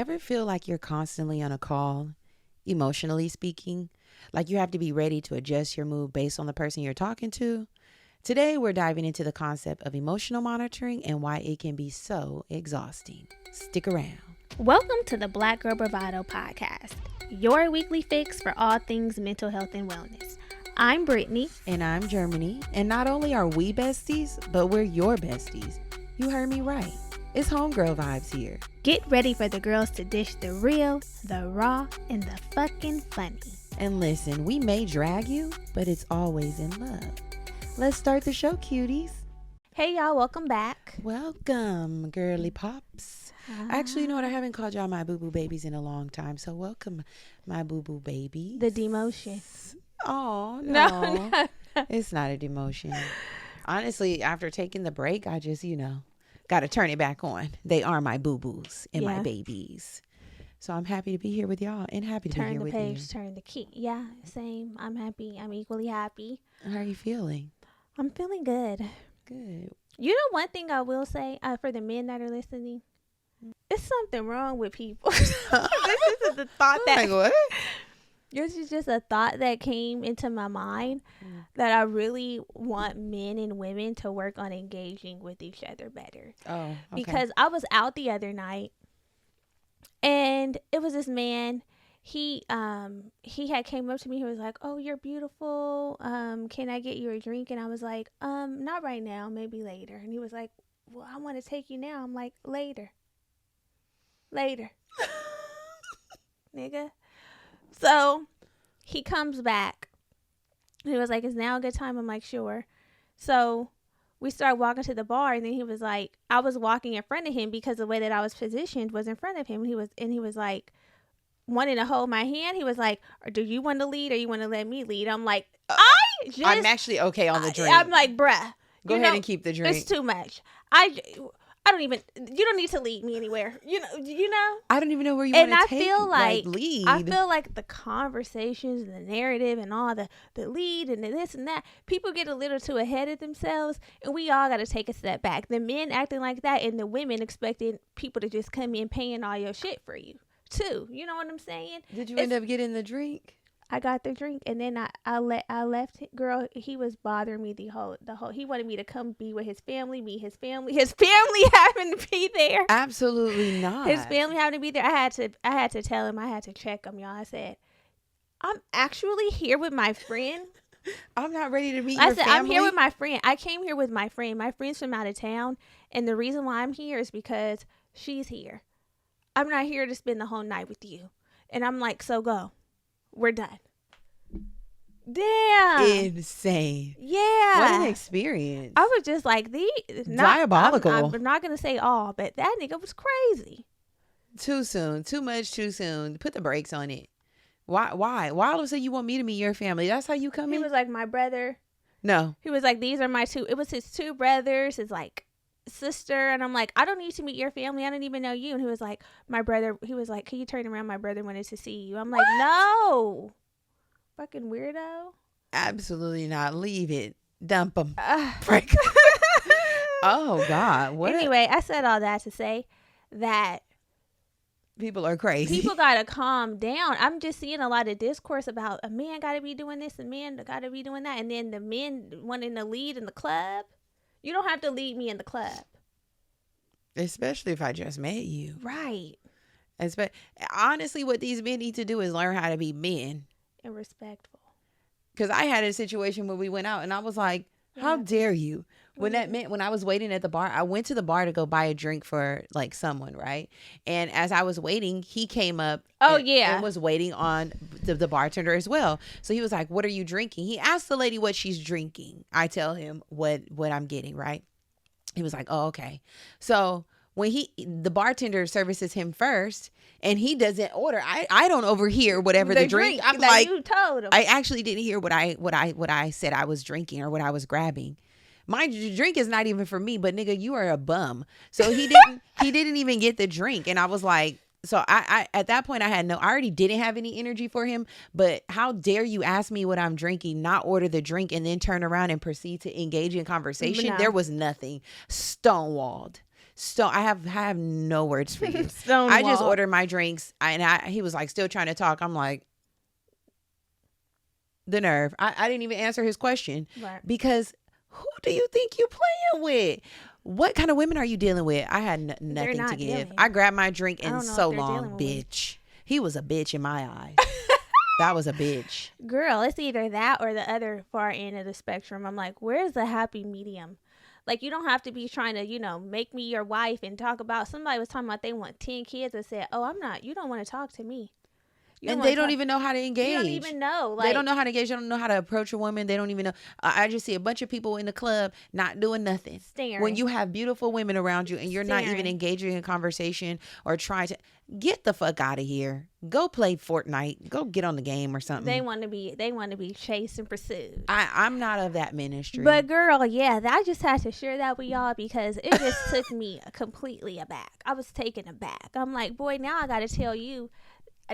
Ever feel like you're constantly on a call, emotionally speaking? Like you have to be ready to adjust your mood based on the person you're talking to? Today, we're diving into the concept of emotional monitoring and why it can be so exhausting. Stick around. Welcome to the Black Girl Bravado podcast, your weekly fix for all things mental health and wellness. I'm Brittany. And I'm Germany. And not only are we besties, but we're your besties. You heard me right. It's homegirl vibes here. Get ready for the girls to dish the real, the raw, and the fucking funny. And listen, we may drag you, but it's always in love. Let's start the show, cuties. Hey, y'all. Welcome back. Welcome, girly pops. Actually, you know what? I haven't called y'all my boo-boo babies in a long time. So welcome, my boo-boo babies. The demotion. Oh, No. It's not a demotion. Honestly, after taking the break, I just, got to turn it back on. They are my boo-boos and my babies. So I'm happy to be here with y'all and happy to be here with you. Turn the page, turn the key. Yeah, same. I'm happy. I'm equally happy. How are you feeling? I'm feeling good. Good. You know, one thing I will say for the men that are listening, it's something wrong with people. This is the thought that... what? This is just a thought that came into my mind that I really want men and women to work on engaging with each other better. Oh, okay. Because I was out the other night and it was this man. He had came up to me. He was like, "Oh, you're beautiful. Can I get you a drink?" And I was like, "Not right now, maybe later." And he was like, "Well, I want to take you now." I'm like, Later. Nigga. So he comes back. He was like, "Is now a good time?" I'm like, "Sure." So we started walking to the bar, and then he was like, I was walking in front of him because the way that I was positioned was in front of him. And he was like, wanting to hold my hand. He was like, "Do you want to lead or you want to let me lead?" I'm like, I'm actually okay on the drink. I'm like, bruh. Go ahead and keep the drink. It's too much. You don't need to lead me anywhere. You know. I don't even know where you want to take. And I feel like lead. I feel like the conversations and the narrative and all the lead and the this and that, people get a little too ahead of themselves, and we all got to take a step back. The men acting like that, and the women expecting people to just come in paying all your shit for you too. You know what I'm saying? Did you end up getting the drink? I got the drink, and then I left. Girl, he was bothering me the whole. He wanted me to come be with his family, meet his family. His family having to be there. Absolutely not. His family having to be there. I had to tell him. I had to check him, y'all. I said, "I'm actually here with my friend." I'm not ready to meet your family. I'm here with my friend. I came here with my friend. My friend's from out of town, and the reason why I'm here is because she's here. I'm not here to spend the whole night with you. And I'm like, "So go. We're done." Damn. Insane. Yeah. What an experience. I was just like, diabolical. I'm not going to say all, but that nigga was crazy. Too soon. Too much too soon. Put the brakes on it. Why? Why all of a sudden you want me to meet your family? That's how you come in? He was like, "My brother." No. He was like, "These are my two." It was his two brothers, his like sister. And I'm like, "I don't need to meet your family. I don't even know you." And he was like, "My brother." He was like, "Can you turn around? My brother wanted to see you." I'm like, "No. Fucking weirdo." Absolutely not. Leave it. Dump them. Break. Oh, God. Anyway, I said all that to say that people are crazy. People got to calm down. I'm just seeing a lot of discourse about a man got to be doing this, a man got to be doing that. And then the men wanting to lead in the club. You don't have to lead me in the club. Especially if I just met you. Right. Honestly, what these men need to do is learn how to be men. And respectful. Because I had a situation where we went out and I was like, how dare you? When I was waiting at the bar, I went to the bar to go buy a drink for like someone, right? And as I was waiting, he came up and was waiting on the bartender as well. So he was like, "What are you drinking?" He asked the lady what she's drinking. I tell him what I'm getting, right? He was like, "Oh, okay." So when the bartender services him first and he doesn't order, I don't overhear whatever the drink. I'm like, you told him. I actually didn't hear what I said I was drinking or what I was grabbing. My drink is not even for me, but nigga, you are a bum. So he didn't even get the drink. And I was like, so I at that point I already didn't have any energy for him, but how dare you ask me what I'm drinking, not order the drink and then turn around and proceed to engage in conversation? No. There was nothing. Stonewalled. I have no words for you. Stonewall. I just ordered my drinks, he was like still trying to talk. I'm like, the nerve. I didn't even answer his question, Right. because who do you think you playing with? What kind of women are you dealing with? I had nothing to not give. dealing. I grabbed my drink I and don't know so if they're long, dealing with. bitch. He was a bitch in my eyes. That was a bitch. Girl, it's either that or the other far end of the spectrum. I'm like, where's the happy medium? Like, you don't have to be trying to, make me your wife and talk about. Somebody was talking about they want 10 kids and said, oh, you don't want to talk to me. And they don't even know how to engage. You don't even know. They don't know how to engage. They don't know how to approach a woman. They don't even know. I just see a bunch of people in the club not doing nothing. Staring. When you have beautiful women around you and you're not even Staring. engaging in conversation or trying to get the fuck out of here. Go play Fortnite. Go get on the game or something. They want to be chased and pursued. I'm not of that ministry. But girl, yeah, I just had to share that with y'all because it just took me completely aback. I was taken aback. I'm like, boy, now I got to tell you.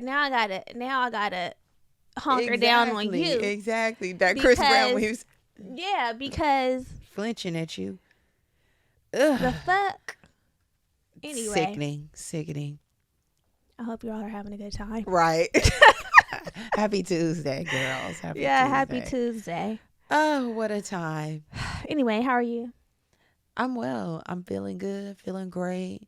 Now I gotta hunker down on you. Exactly. That Chris Brown when he was because flinching at you. Ugh. the fuck. Anyway, sickening. I hope you all are having a good time. Right. Happy Tuesday, girls. Happy Tuesday. Oh, what a time. Anyway, how are you? I'm well. I'm feeling good, feeling great.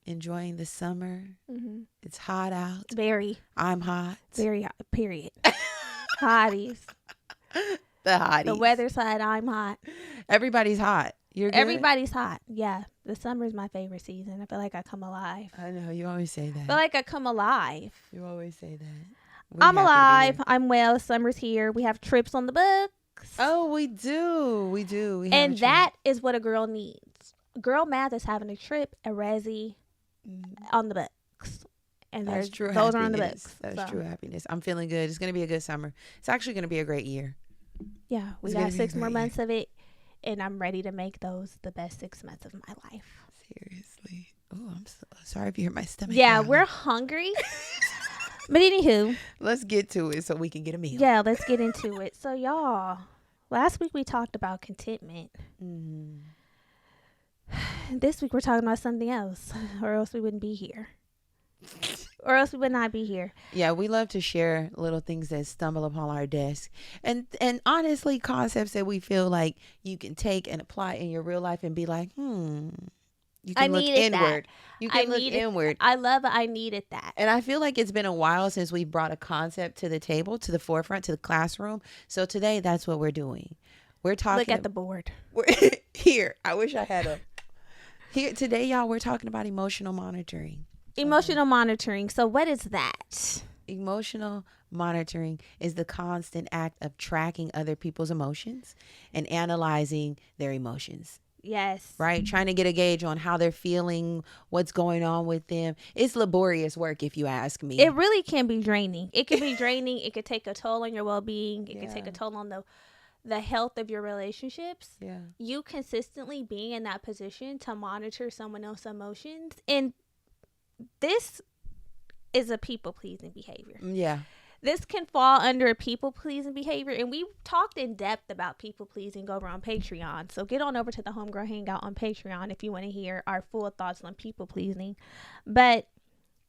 Enjoying the summer. Mm-hmm. It's hot out. Very. I'm hot. Very hot. Period. Hotties. The hotties. The weather's hot. I'm hot. Everybody's hot. You're good? Everybody's hot. Yeah. The summer's my favorite season. I feel like I come alive. I know. You always say that. I feel like I come alive. You always say that. I'm alive. I'm well. Summer's here. We have trips on the books. Oh, we do. We do. And that is what a girl needs. Girl math is having a trip, a resi on the books. And that's true. Those are on the books. That's true happiness. I'm feeling good. It's going to be a good summer. It's actually going to be a great year. Yeah. We got 6 more months of it. And I'm ready to make those the best 6 months of my life. Seriously. Oh, I'm so sorry if you hear my stomach. Yeah, growling. we're hungry. But anywho. Let's get to it so we can get a meal. Yeah, let's get into it. So y'all, last week we talked about contentment. This week we're talking about something else, or else we wouldn't be here. Or else we would not be here. Yeah, we love to share little things that stumble upon our desk. And honestly, concepts that we feel like you can take and apply in your real life and be like, You can look inward. You can look inward. I needed that. And I feel like it's been a while since we brought a concept to the table, to the forefront, to the classroom. So today, that's what we're doing. We're talking. Look at the board. Here, I wish I had a. Here today, y'all, we're talking about emotional monitoring. Emotional monitoring. So what is that? Emotional monitoring is the constant act of tracking other people's emotions and analyzing their emotions. Yes. Right? Trying to get a gauge on how they're feeling, what's going on with them. It's laborious work, if you ask me. It really can be draining. It can be draining. It could take a toll on your well-being. It could take a toll on the health of your relationships. Yeah. You consistently being in that position to monitor someone else's emotions. And this is a people-pleasing behavior. Yeah. This can fall under a people-pleasing behavior. And we talked in depth about people-pleasing over on Patreon. So get on over to the Homegirl Hangout on Patreon if you want to hear our full thoughts on people-pleasing. But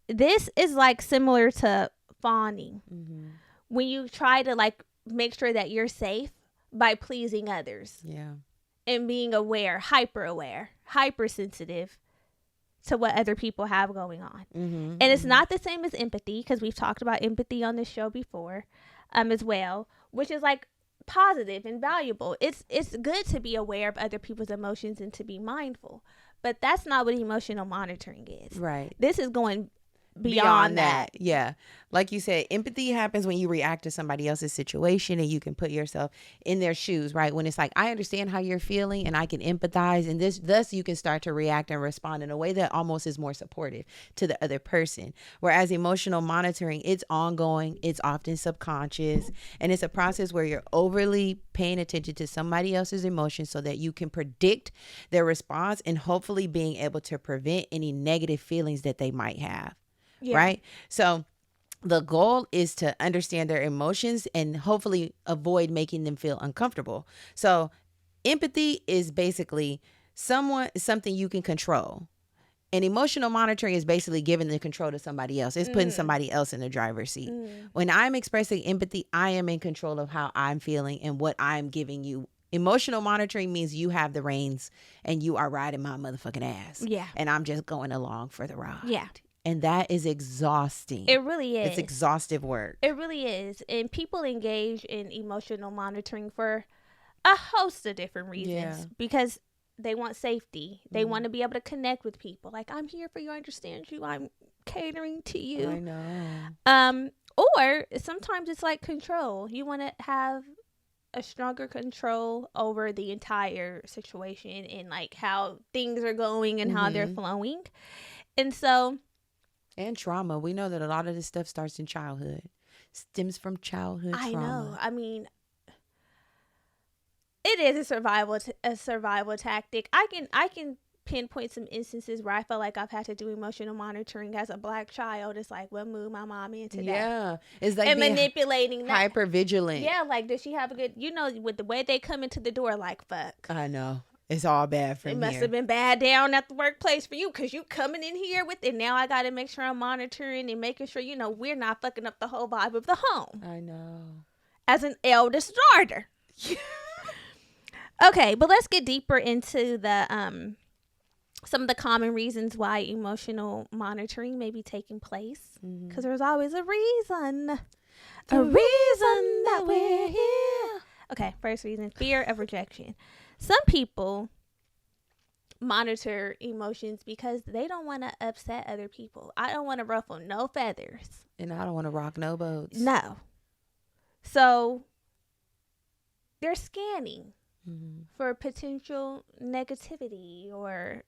this is like similar to fawning. Mm-hmm. When you try to like make sure that you're safe by pleasing others. Yeah. And being aware, hypersensitive to what other people have going on. Mm-hmm, and it's not the same as empathy, because we've talked about empathy on this show before as well, which is like positive and valuable. It's good to be aware of other people's emotions and to be mindful, but that's not what emotional monitoring is. Right. This is going beyond that. Yeah. Like you said, empathy happens when you react to somebody else's situation and you can put yourself in their shoes, right? When it's like, I understand how you're feeling and I can empathize, and thus you can start to react and respond in a way that almost is more supportive to the other person. Whereas emotional monitoring, it's ongoing, it's often subconscious, and it's a process where you're overly paying attention to somebody else's emotions so that you can predict their response and hopefully being able to prevent any negative feelings that they might have. Yeah. Right? So the goal is to understand their emotions and hopefully avoid making them feel uncomfortable. So empathy is basically something you can control. And emotional monitoring is basically giving the control to somebody else. It's putting somebody else in the driver's seat. When I'm expressing empathy, I am in control of how I'm feeling and what I'm giving you. Emotional monitoring means you have the reins and you are riding my motherfucking ass. Yeah. And I'm just going along for the ride. Yeah. And that is exhausting. It really is. It's exhaustive work. It really is. And people engage in emotional monitoring for a host of different reasons because they want safety. They want to be able to connect with people. Like, I'm here for you. I understand you. I'm catering to you. I know. Or sometimes it's like control. You want to have a stronger control over the entire situation and like how things are going and how they're flowing. And so. And trauma. We know that a lot of this stuff starts in childhood. Stems from childhood trauma. I know. I mean, it is a survival tactic. I can pinpoint some instances where I felt like I've had to do emotional monitoring as a Black child. It's like, what mood my mom into that? Yeah. It's like and manipulating that. Hyper vigilant. Yeah, like, does she have a good, with the way they come into the door, like, fuck. I know. It's all bad for me. It must have been bad down at the workplace for you because you coming in here with it. Now I got to make sure I'm monitoring and making sure, we're not fucking up the whole vibe of the home. I know. As an eldest daughter. Okay, but let's get deeper into the some of the common reasons why emotional monitoring may be taking place. Because there's always a reason. A reason that we're here. Okay, first reason, fear of rejection. Some people monitor emotions because they don't want to upset other people. I don't want to ruffle no feathers. And I don't want to rock no boats. No. So they're scanning for potential negativity or,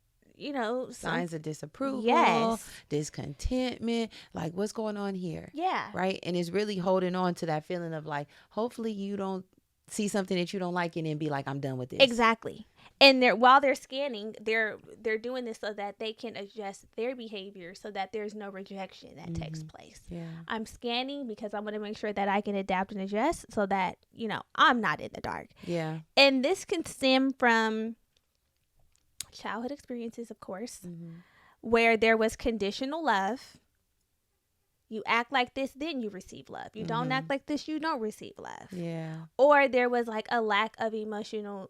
signs of disapproval, yes, discontentment, like what's going on here? Yeah. Right? And it's really holding on to that feeling of like, hopefully you don't see something that you don't like and then be like, I'm done with this. Exactly. And while they're scanning, they're doing this so that they can adjust their behavior so that there's no rejection that takes place. Yeah. I'm scanning because I want to make sure that I can adapt and adjust so that, I'm not in the dark. Yeah. And this can stem from childhood experiences, of course, where there was conditional love. You act like this, then you receive love. You don't act like this, you don't receive love. Yeah. Or there was like a lack of emotional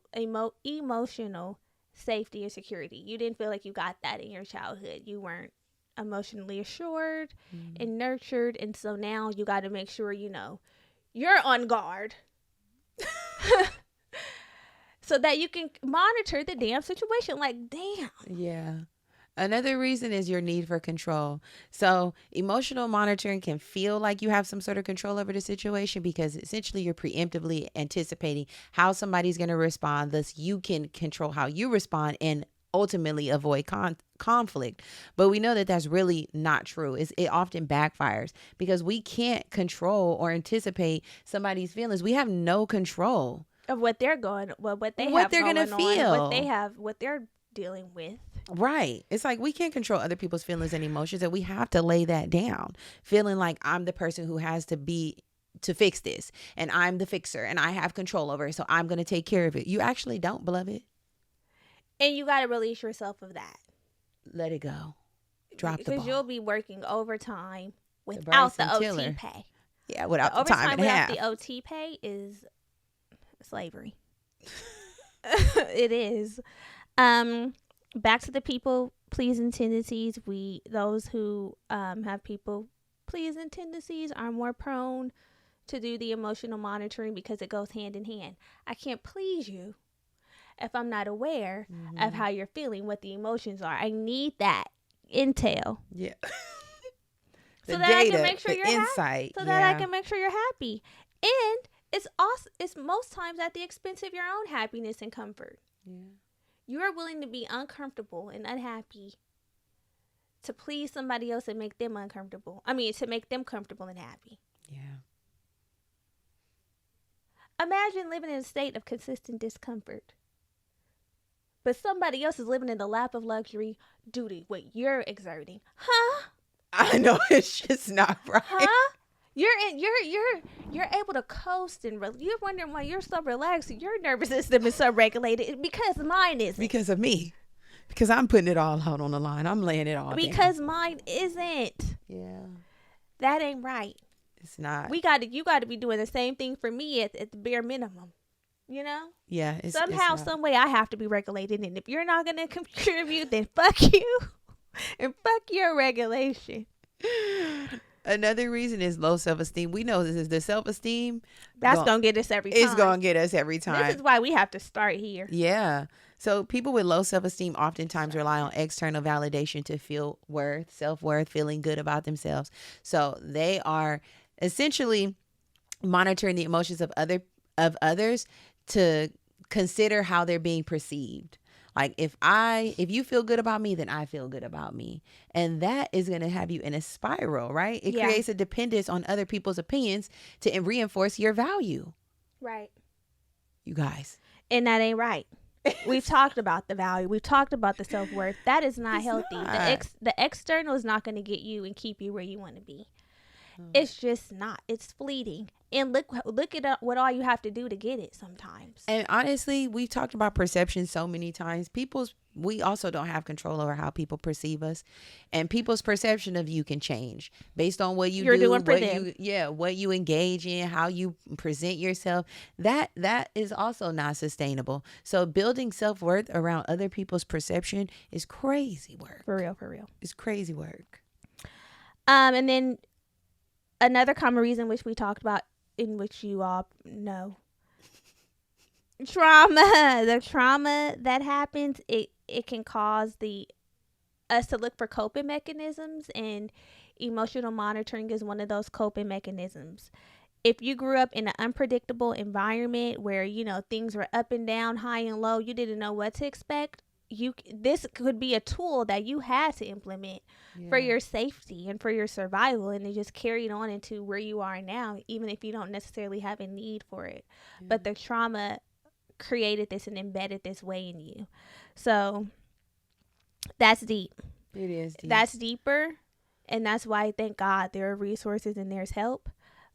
safety and security. You didn't feel like you got that in your childhood. You weren't emotionally assured and nurtured. And so now you got to make sure, you're on guard so that you can monitor the damn situation. Like, damn. Yeah. Another reason is your need for control. So emotional monitoring can feel like you have some sort of control over the situation because essentially you're preemptively anticipating how somebody's going to respond. Thus, you can control how you respond and ultimately avoid conflict. But we know that that's really not true. It often backfires because we can't control or anticipate somebody's feelings. We have no control of what they're going, what they're going to feel, what they're dealing with. Right. It's like we can't control other people's feelings and emotions, and we have to lay that down, feeling like I'm the person who has to fix this, and I'm the fixer, and I have control over it, so I'm going to take care of it. You actually don't, beloved. And you got to release yourself of that. Let it go. Drop the ball. Because you'll be working overtime without the OT pay. Yeah, without the time and a half. Without the OT pay is slavery. It is. Back to the people pleasing tendencies. Those who have people pleasing tendencies are more prone to do the emotional monitoring because it goes hand in hand. I can't please you if I'm not aware of how you're feeling, what the emotions are. I need that intel. Yeah. So that I can make sure you're happy. So that I can make sure you're happy. And it's most times at the expense of your own happiness and comfort. Yeah. You are willing to be uncomfortable and unhappy to please somebody else and make them uncomfortable. To make them comfortable and happy. Yeah. Imagine living in a state of consistent discomfort. But somebody else is living in the lap of luxury due to what you're exerting. Huh? I know, it's just not right. Huh? You're able to coast and you're wondering why you're so relaxed. Your nervous system is so regulated because mine isn't. Because of me. Because I'm putting it all out on the line. I'm laying it all Because down. mine isn't. Yeah. That ain't right. It's not. You got to be doing the same thing for me at the bare minimum. You know? Yeah. Somehow, some way I have to be regulated. And if you're not going to contribute, then fuck you. And fuck your regulation. Another reason is low self-esteem. We know this is the self-esteem. That's going to get us every time. It's going to get us every time. This is why we have to start here. Yeah. So people with low self-esteem oftentimes rely on external validation to feel self-worth, feeling good about themselves. So they are essentially monitoring the emotions of others to consider how they're being perceived. Like if you feel good about me, then I feel good about me. And that is going to have you in a spiral, right? It creates a dependence on other people's opinions to reinforce your value. Right. You guys. And that ain't right. We've talked about the value. We've talked about the self-worth. That is not healthy. The external is not going to get you and keep you where you want to be. It's just not. It's fleeting. And look at what all you have to do to get it sometimes. And honestly, we've talked about perception so many times. We also don't have control over how people perceive us. And people's perception of you can change based on what you're doing for them. What you engage in, how you present yourself. That is also not sustainable. So building self-worth around other people's perception is crazy work. For real. It's crazy work. And then another common reason which we talked about, in which you all know, trauma. The trauma that happens, it can cause us to look for coping mechanisms, and emotional monitoring is one of those coping mechanisms. If you grew up in an unpredictable environment where, things were up and down, high and low, you didn't know what to expect, this could be a tool that you had to implement for your safety and for your survival, and it just carried on into where you are now, even if you don't necessarily have a need for it. But the trauma created this and embedded this way in you. So that's deep. It is deep. That's deeper, and that's why, thank God, there are resources and there's help.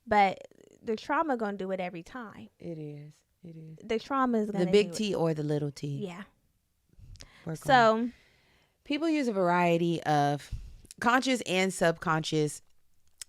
But the trauma gonna do it every time. It is. The trauma is gonna the big T or the little T. Yeah. So people use a variety of conscious and subconscious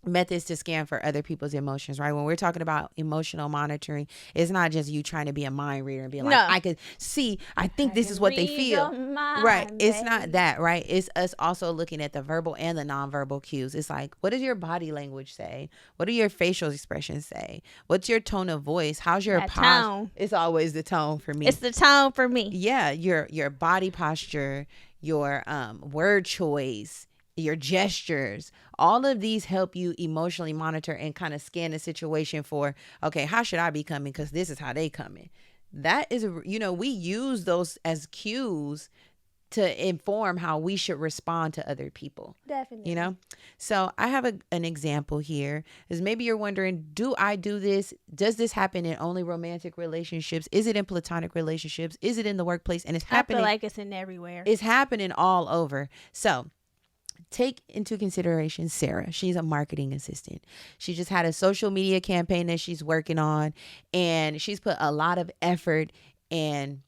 methods to scan for other people's emotions, right? When we're talking about emotional monitoring, it's not just you trying to be a mind reader and be like, I could see, I think this is what they feel. Right. It's not that, right? It's us also looking at the verbal and the nonverbal cues. It's like, what does your body language say? What do your facial expressions say? What's your tone of voice? How's your posture? It's always the tone for me. It's the tone for me. Yeah. Your body posture, your word choice, your gestures, all of these help you emotionally monitor and kind of scan the situation for, okay, how should I be coming? Because this is how they coming. That is, we use those as cues to inform how we should respond to other people. Definitely. So I have an example here, is maybe you're wondering, do I do this? Does this happen in only romantic relationships? Is it in platonic relationships? Is it in the workplace? And it's happening. I feel like it's in everywhere. It's happening all over. So take into consideration Sarah. She's a marketing assistant. She just had a social media campaign that she's working on, and she's put a lot of effort and,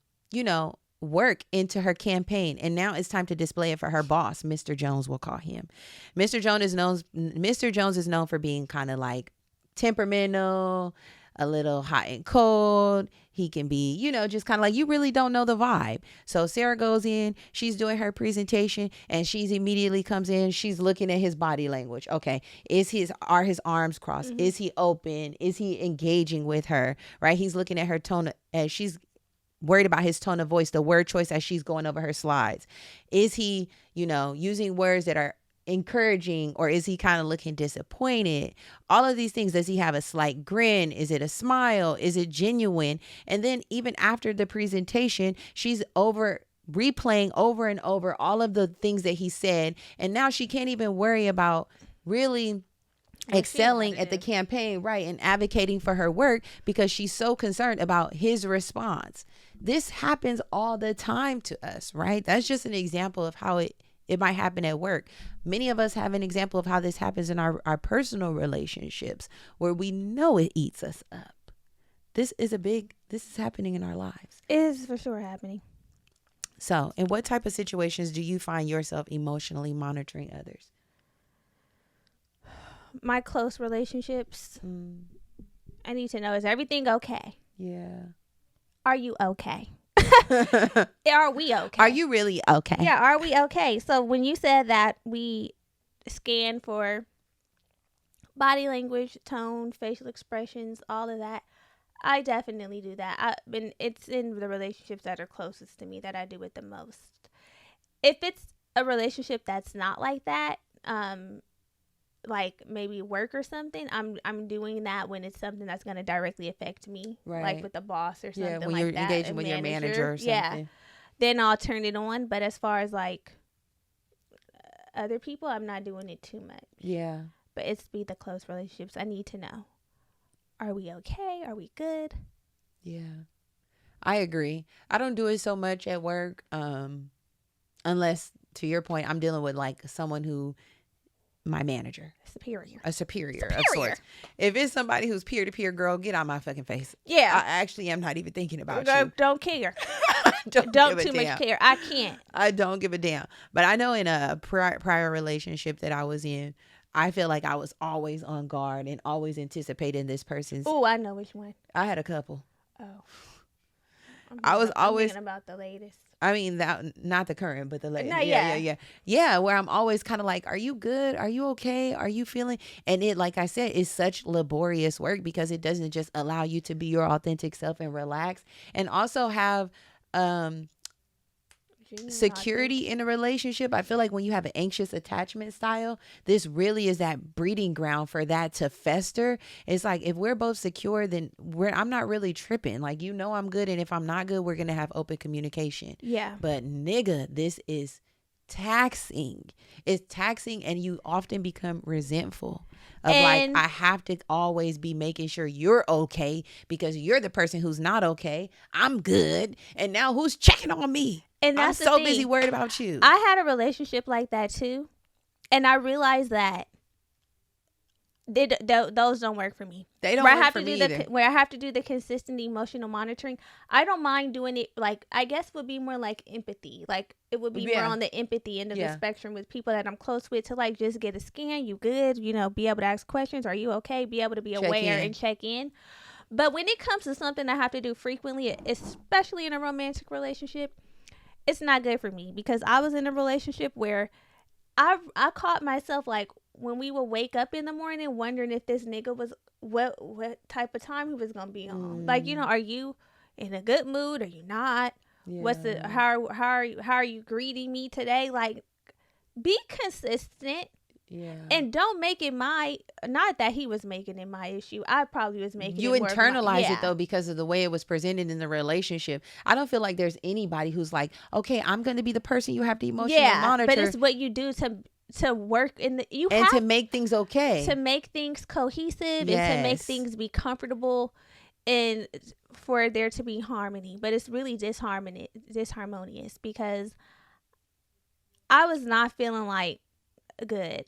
work into her campaign. And now it's time to display it for her boss, Mr. Jones, we'll call him. Mr. Jones is known for being kind of like temperamental, a little hot and cold. He can be, just kind of like, you really don't know the vibe. So Sarah goes in, she's doing her presentation, and she's immediately comes in. She's looking at his body language. Okay. Are his arms crossed? Mm-hmm. Is he open? Is he engaging with her? Right. He's looking at her tone, and she's worried about his tone of voice, the word choice as she's going over her slides. Is he, using words that are encouraging, or is he kind of looking disappointed? All of these things. Does he have a slight grin? Is it a smile? Is it genuine? And then even after the presentation, she's replaying over and over all of the things that he said, and now she can't even worry about really excelling at the campaign, right, and advocating for her work because she's so concerned about his response. This happens all the time to us, right? That's just an example of how it might happen at work. Many of us have an example of how this happens in our personal relationships, where we know it eats us up. This is happening in our lives. It is for sure happening. So, in what type of situations do you find yourself emotionally monitoring others? My close relationships. I need to know, is everything okay? Yeah. Are you okay? Are we okay? Are you really okay? Yeah, are we okay? So when you said that we scan for body language, tone, facial expressions, all of that, I definitely do that. It's in the relationships that are closest to me that I do it the most. If it's a relationship that's not like that, like maybe work or something, I'm doing that when it's something that's going to directly affect me, like with the boss or something. Yeah, when like you're that, engaging with your manager or something. Yeah, then I'll turn it on. But as far as like other people, I'm not doing it too much. Yeah, but it's be the close relationships. I need to know: are we okay? Are we good? Yeah, I agree. I don't do it so much at work, unless, to your point, I'm dealing with like someone who. My manager. A superior of sorts. If it's somebody who's peer-to-peer, girl, get out my fucking face. Yeah. I actually am not even thinking about you. Don't care. don't too much care. I can't. I don't give a damn. But I know in a prior relationship that I was in, I feel like I was always on guard and always anticipating this person's. Oh, I know which one. I had a couple. Oh. I was always thinking about the latest. I mean, that not the current, but the latest. No, yeah. Where I'm always kind of like, are you good? Are you okay? Are you feeling? And it, like I said, is such laborious work because it doesn't just allow you to be your authentic self and relax, and also have security in a relationship. I feel like when you have an anxious attachment style, this really is that breeding ground for that to fester. It's like, if we're both secure, then I'm not really tripping. Like, I'm good, and if I'm not good, we're gonna have open communication. Yeah. But nigga, this is taxing. It's taxing, and you often become resentful of like, I have to always be making sure you're okay because you're the person who's not okay. I'm good, and now who's checking on me? And I'm so busy worried about you. I had a relationship like that too, and I realized that those don't work for me. They don't work for me either. Where I have to do the consistent emotional monitoring, I don't mind doing it. Like, I guess would be more like empathy. Like, it would be more on the empathy end of the spectrum with people that I'm close with, to like just get a scan. You good? Be able to ask questions. Are you okay? Be able to be aware and check in. But when it comes to something I have to do frequently, especially in a romantic relationship, it's not good for me, because I was in a relationship where I caught myself, like, when we would wake up in the morning wondering if this nigga was what type of time he was gonna be on. Like, are you in a good mood? Are you not? Yeah. How are you greeting me today? Like, be consistent. Yeah. And don't make it not that he was making it my issue. I probably was making you it more internalize it though, because of the way it was presented in the relationship. I don't feel like there's anybody who's like, okay, I'm going to be the person you have to emotionally monitor. But it's what you do to work in the to make things okay, to make things cohesive, and to make things be comfortable, and for there to be harmony. But it's really disharmonious because I was not feeling like good.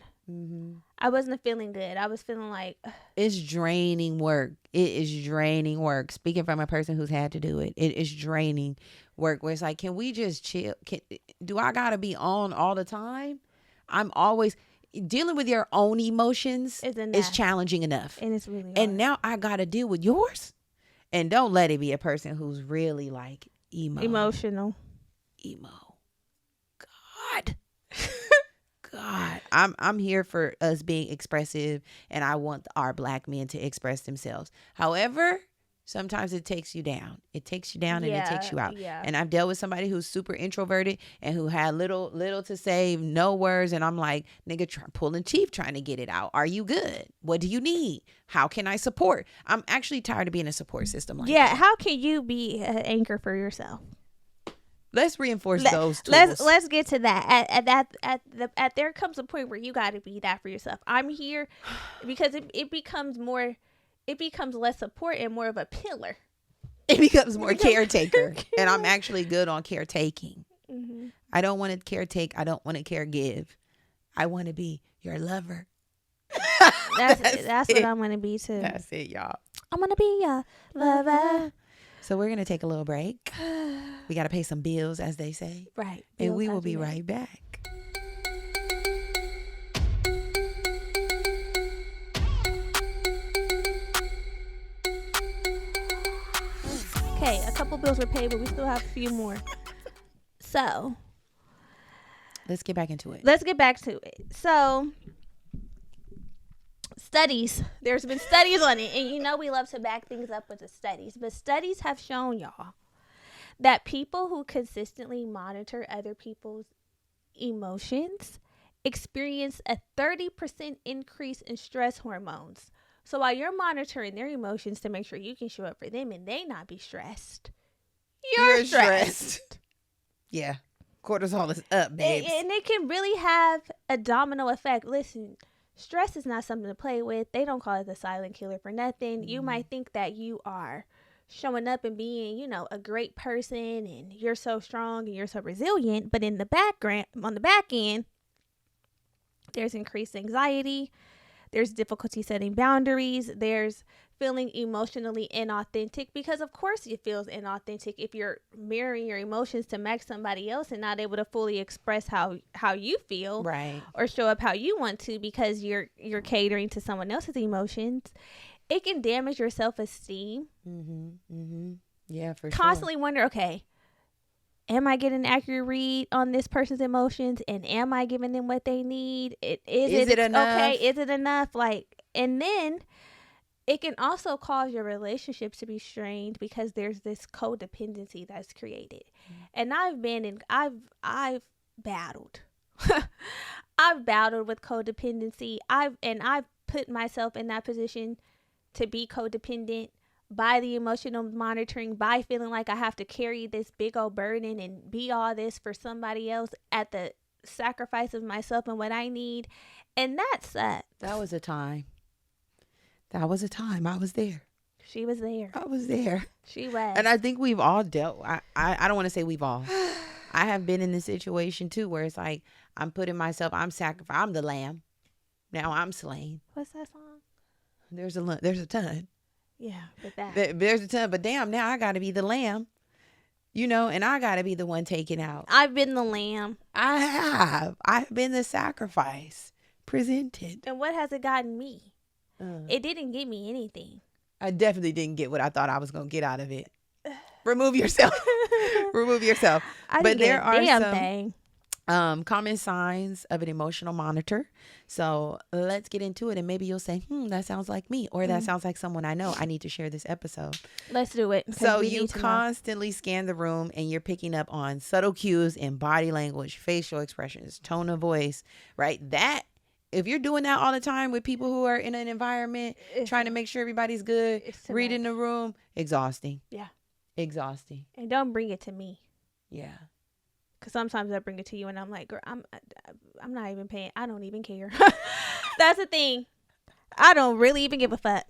I wasn't feeling good. I was feeling like it's draining work. It is draining work. Speaking from a person who's had to do it, it is draining work. Where it's like, can we just chill? Do I gotta be on all the time? I'm always dealing with your own emotions. Is challenging enough, and it's really hard. And now I gotta deal with yours. And don't let it be a person who's really like emotional. God, I'm here for us being expressive, and I want our black men to express themselves. However, sometimes it takes you down. It takes you down and it takes you out. Yeah. And I've dealt with somebody who's super introverted and who had little to say, no words. And I'm like, nigga, pulling teeth trying to get it out. Are you good? What do you need? How can I support? I'm actually tired of being a support system like that. How can you be an anchor for yourself? Let's reinforce those tools. Let's get to that. At there comes a point where you got to be that for yourself. I'm here because it becomes less support and more of a pillar. It becomes more caretaker, and I'm actually good on caretaking. Mm-hmm. I don't want to caretake. I don't want to caregive. I want to be your lover. That's what I want to be too. That's it, y'all. I want to be your lover. So we're going to take a little break. We got to pay some bills, as they say. Right. And we will be right back. Okay, a couple bills were paid, but we still have a few more. So let's get back into it. So studies. There's been studies on it. And you know we love to back things up with the studies. But studies have shown, y'all, that people who consistently monitor other people's emotions experience a 30% increase in stress hormones. So while you're monitoring their emotions to make sure you can show up for them and they not be stressed, you're stressed. Yeah. Cortisol is up, babes. And it can really have a domino effect. Listen, stress is not something to play with. They don't call it the silent killer for nothing. You might think that you are showing up and being, you know, a great person and you're so strong and you're so resilient. But in the background, on the back end, there's increased anxiety. There's difficulty setting boundaries. There's feeling emotionally inauthentic, because of course it feels inauthentic if you're mirroring your emotions to match somebody else and not able to fully express how you feel, right, or show up how you want to because you're catering to someone else's emotions. It can damage your self-esteem. Yeah, for Constantly wonder, okay, am I getting an accurate read on this person's emotions, and am I giving them what they need? Is it enough? Okay, is it enough? Like, and then it can also cause your relationships to be strained because there's this codependency that's created. And I've battled. I've battled with codependency. I've put myself in that position to be codependent by the emotional monitoring, by feeling like I have to carry this big old burden and be all this for somebody else at the sacrifice of myself and what I need. And that sucked. That was a time. I was there. She was there. I was there. She was. And I think we've all dealt. I don't want to say we've all. I have been in this situation too, where it's like I'm putting myself. I'm sacrificed. I'm the lamb. Now I'm slain. What's that song? There's a ton. Yeah, but that. There's a ton. But damn, now I got to be the lamb. You know, and I got to be the one taken out. I've been the lamb. I have. I've been the sacrifice presented. And what has it gotten me? It didn't give me anything. I definitely didn't get what I thought I was going to get out of it. Remove yourself. Remove yourself. But there are some common signs of an emotional monitor. So let's get into it. And maybe you'll say, that sounds like me. Or that sounds like someone I know. I need to share this episode. Let's do it. So you constantly scan the room and you're picking up on subtle cues in body language, facial expressions, tone of voice, right? If you're doing that all the time with people who are in an environment, trying to make sure everybody's good, reading the room, exhausting. Yeah. Exhausting. And don't bring it to me. Yeah. Because sometimes I bring it to you and I'm like, girl, I'm not even paying. I don't even care. That's the thing. I don't really even give a fuck.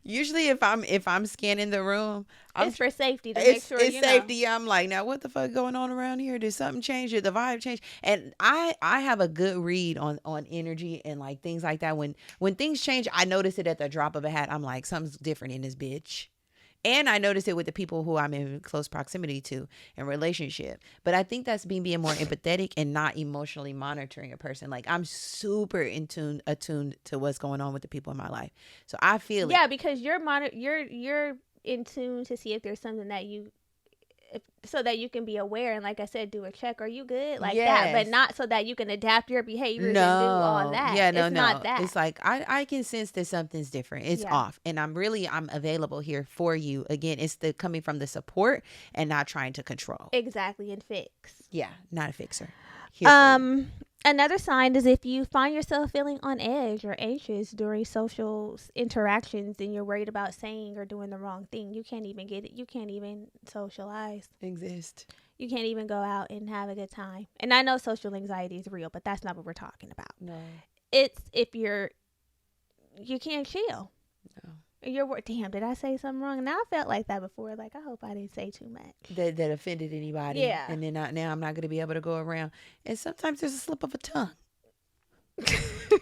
Usually if I'm scanning the room, it's for safety to make sure it's safety. Know. I'm like, now what the fuck going on around here? Did something change? Did the vibe change? And I have a good read on energy and like things like that. When things change, I notice it at the drop of a hat. I'm like, something's different in this bitch. And I notice it with the people who I'm in close proximity to in relationship. But I think that's being more empathetic and not emotionally monitoring a person. Like I'm super attuned to what's going on with the people in my life. So I feel it. Yeah, because you're in tune to see if there's something that so that you can be aware and, like I said, do a check. Are you good? Like that, but not so that you can adapt your behaviors and do all that. Yeah, no. Not that. It's like I can sense that something's different. It's off, and I'm available here for you. Again, it's coming from the support and not trying to control. Exactly, and fix. Yeah, not a fixer. Another sign is if you find yourself feeling on edge or anxious during social interactions and you're worried about saying or doing the wrong thing. You can't even get it. You can't even socialize. Exist. You can't even go out and have a good time. And I know social anxiety is real, but that's not what we're talking about. No. It's if you can't chill. No. Damn, did I say something wrong? Now I felt like that before. Like, I hope I didn't say too much. That offended anybody. Yeah. And then now I'm not going to be able to go around. And sometimes there's a slip of a tongue.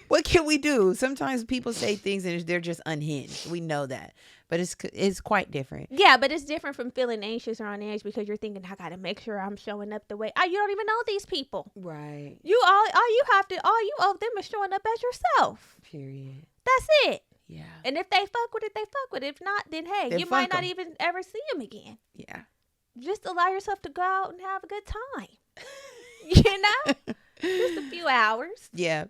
What can we do? Sometimes people say things and they're just unhinged. We know that. But it's quite different. Yeah, but it's different from feeling anxious or on edge because you're thinking, I got to make sure I'm showing up the way. You don't even know these people. Right. All you owe them is showing up as yourself. Period. That's it. Yeah. And if they fuck with it, they fuck with it. If not, then hey, Then you might fuck not 'em. even ever see them again. Yeah. Just allow yourself to go out and have a good time. You know? Just a few hours. Yeah.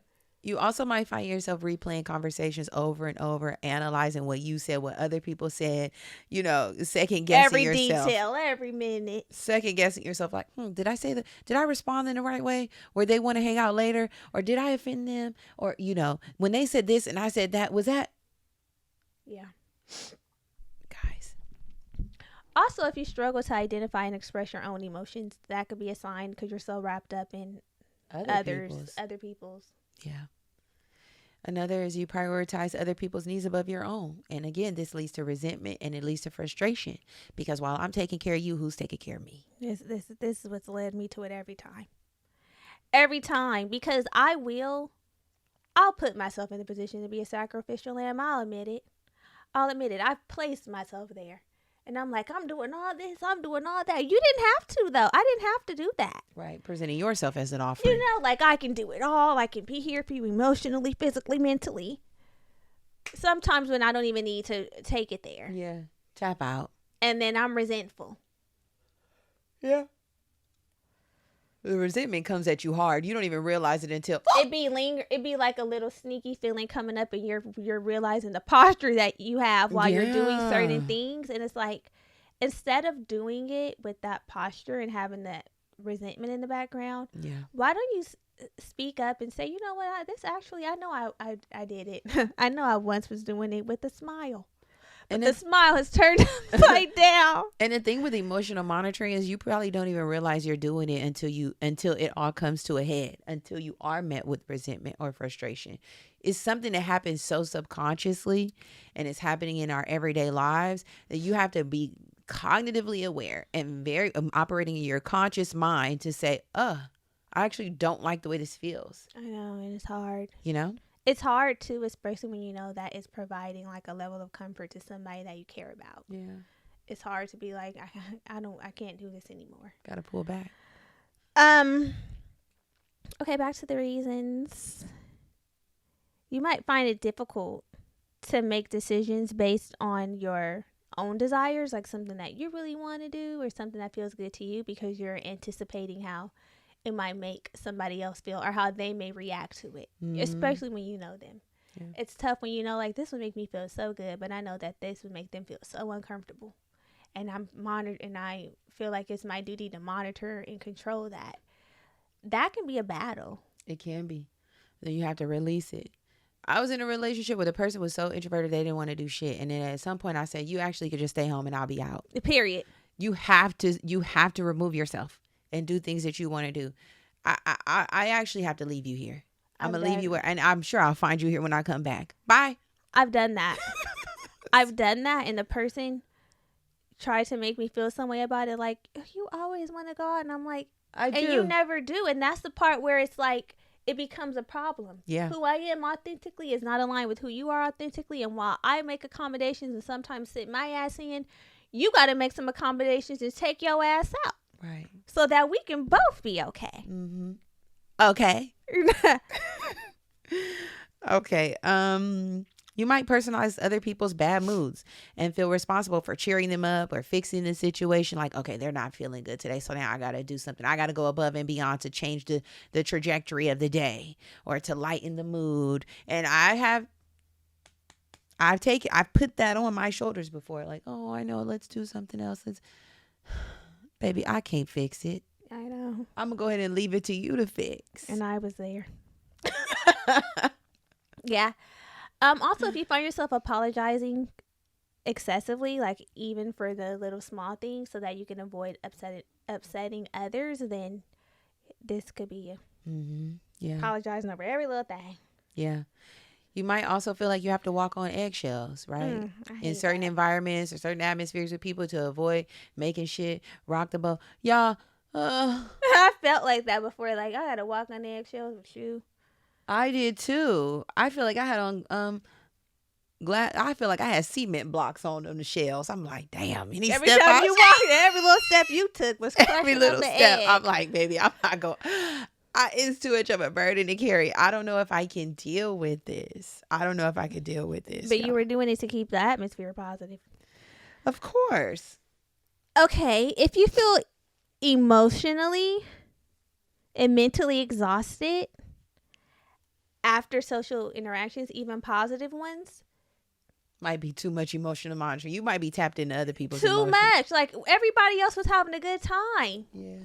You also might find yourself replaying conversations over and over, analyzing what you said, what other people said, second guessing Every yourself. detail, every minute. Second guessing yourself, like, did I say that? Did I respond in the right way? Or they want to hang out later? Or did I offend them? Or, when they said this and I said that, was that? Yeah. Guys. Also, if you struggle to identify and express your own emotions, that could be a sign because you're so wrapped up in other people's. Yeah. Another is you prioritize other people's needs above your own. And again, this leads to resentment and it leads to frustration because while I'm taking care of you, who's taking care of me? This is what's led me to it every time. Every time, because I'll put myself in the position to be a sacrificial lamb. I'll admit it. I've placed myself there. And I'm like, I'm doing all this. I'm doing all that. You didn't have to, though. I didn't have to do that. Right. Presenting yourself as an offering. Like I can do it all. I can be here for you emotionally, physically, mentally. Sometimes when I don't even need to take it there. Yeah. Tap out. And then I'm resentful. Yeah. The resentment comes at you hard. You don't even realize it until It'd be like a little sneaky feeling coming up, and you're realizing the posture that you have while you're doing certain things, and it's like instead of doing it with that posture and having that resentment in the background, why don't you speak up and say, you know what, I know I did it. I know I once was doing it with a smile. But the smile has turned upside down. And the thing with emotional monitoring is you probably don't even realize you're doing it until it all comes to a head, until you are met with resentment or frustration. It's something that happens so subconsciously and it's happening in our everyday lives that you have to be cognitively aware and very operating in your conscious mind to say, I actually don't like the way this feels. I know, and it's hard. It's hard too, especially when you know that it's providing like a level of comfort to somebody that you care about. Yeah. It's hard to be like, I can't do this anymore. Gotta pull back. Okay, back to the reasons. You might find it difficult to make decisions based on your own desires, like something that you really want to do or something that feels good to you because you're anticipating how it might make somebody else feel or how they may react to it, especially when you know them. Yeah. It's tough when you know, like, this would make me feel so good, but I know that this would make them feel so uncomfortable. And I'm monitored, and I feel like it's my duty to monitor and control that. That can be a battle. It can be. Then you have to release it. I was in a relationship where the person was so introverted they didn't want to do shit. And then at some point I said, you actually could just stay home and I'll be out. Period. You have to remove yourself and do things that you want to do. I actually have to leave you here. I'm going to leave you where, and I'm sure I'll find you here when I come back. Bye. I've done that. I've done that, and the person tried to make me feel some way about it. Like, you always want to go out. And I'm like, I do. And you never do. And that's the part where it's like, it becomes a problem. Yeah. Who I am authentically is not aligned with who you are authentically. And while I make accommodations and sometimes sit my ass in, you got to make some accommodations and take your ass out. Right. So that we can both be okay. Mm-hmm. Okay. Okay. You might personalize other people's bad moods and feel responsible for cheering them up or fixing the situation. Like, okay, they're not feeling good today, so now I got to do something. I got to go above and beyond to change the trajectory of the day or to lighten the mood. And I've put that on my shoulders before. Like, oh, I know, let's do something else. Baby, I can't fix it. I know. I'm going to go ahead and leave it to you to fix. And I was there. Yeah. Also, if you find yourself apologizing excessively, like even for the little small things so that you can avoid upsetting others, then this could be you. Mm-hmm. Yeah. Apologizing over every little thing. Yeah. You might also feel like you have to walk on eggshells, right? In certain environments or certain atmospheres with people to avoid making shit rock the boat. Y'all, I felt like that before. Like, I got to walk on eggshells with you. I did too. I feel like I had on I feel like I had cement blocks on the shells. I'm like, damn. Any Every step time I you walked, every little step you took was crushing every little on the step, edge. I'm like, baby, I'm not going. It's too much of a burden to carry. I don't know if I can deal with this. I don't know if I could deal with this. But you were doing it to keep the atmosphere positive. Of course. Okay, if you feel emotionally and mentally exhausted after social interactions, even positive ones, Might be too much emotional monitoring. You might be tapped into other people's too emotions. much. Like, everybody else was having a good time. Yeah.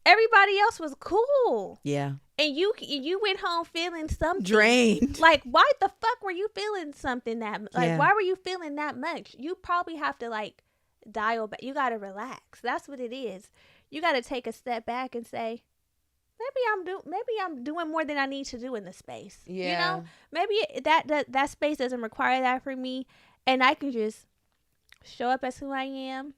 Everybody else was cool. Yeah. And you went home feeling something. Drained. Like, why the fuck were you feeling something that, like, Yeah. why were you feeling that much? You probably have to, like, dial back. You got to relax. That's what it is. You got to take a step back and say, maybe I'm doing more than I need to do in the space. Yeah. You know, maybe that space doesn't require that for me, and I can just show up as who I am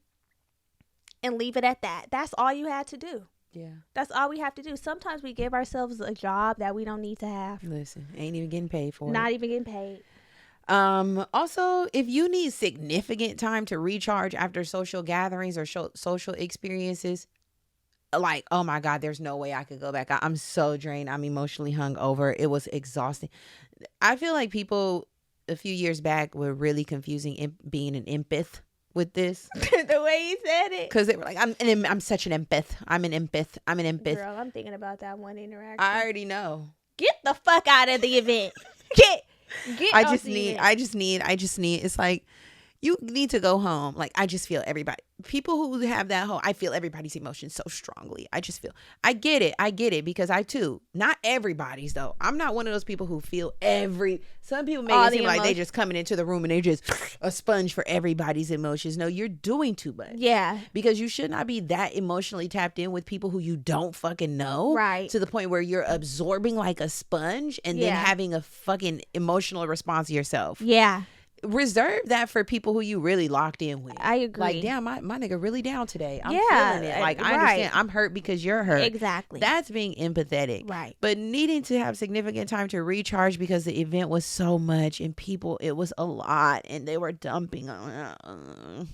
and leave it at that. That's all you had to do. Yeah. That's all we have to do. Sometimes we give ourselves a job that we don't need to have. Listen, ain't even getting paid for Not it. even getting paid. Also, if you need significant time to recharge after social gatherings or social experiences, like, oh my God, there's no way I could go back. I'm so drained. I'm emotionally hungover. It was exhausting. I feel like people a few years back were really confusing being an empath with this. The way you said it. Because they were like, I'm such an empath. I'm an empath. Girl, I'm thinking about that one interaction. I already know. Get the fuck out of the event. Get I off just the need, it's like, you need to go home. Like, I just feel people who have that whole, I feel everybody's emotions so strongly. I get it because I too, not everybody's though. I'm not one of those people who feel some people make it seem like they just coming into the room and they just a sponge for everybody's emotions. No, you're doing too much. Yeah. Because you should not be that emotionally tapped in with people who you don't fucking know. Right. To the point where you're absorbing like a sponge and then having a fucking emotional response yourself. Yeah. Reserve that for people who you really locked in with. I agree. Like, damn, my nigga really down today. I'm feeling it. Like, I understand. I'm hurt because you're hurt. Exactly. That's being empathetic. Right. But needing to have significant time to recharge because the event was so much and people, it was a lot and they were dumping on.